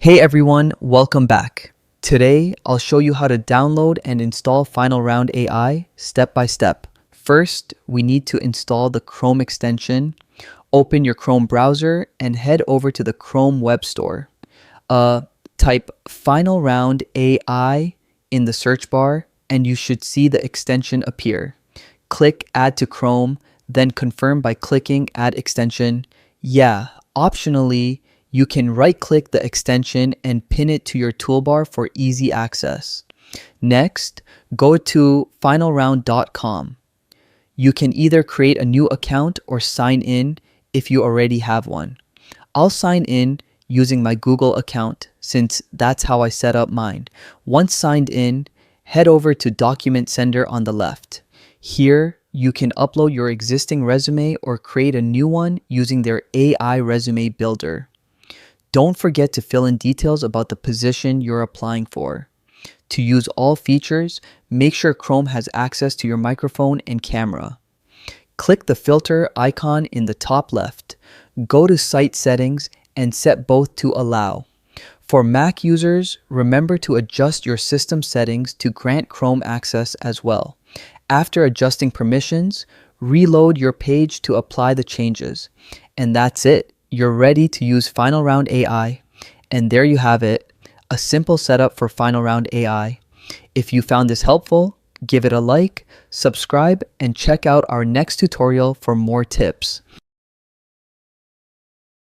Hey everyone, welcome back. Today, I'll show you how to download and install Final Round AI step by step. First, we need to install the Chrome extension. Open your Chrome browser and head over to the Chrome Web Store. Type Final Round AI in the search bar and you should see the extension appear. Click Add to Chrome, then confirm by clicking Add Extension. Optionally, you can right-click the extension and pin it to your toolbar for easy access. Next, go to finalround.com. You can either create a new account or sign in if you already have one. I'll sign in using my Google account since that's how I set up mine. Once signed in, head over to Document Sender on the left. Here, you can upload your existing resume or create a new one using their AI resume builder. Don't forget to fill in details about the position you're applying for. To use all features, make sure Chrome has access to your microphone and camera. Click the filter icon in the top left. Go to Site Settings and set both to Allow. For Mac users, remember to adjust your system settings to grant Chrome access as well. After adjusting permissions, reload your page to apply the changes. And that's it. You're ready to use Final Round AI. And there you have it, a simple setup for Final Round AI. If you found this helpful, give it a like, subscribe, and check out our next tutorial for more tips.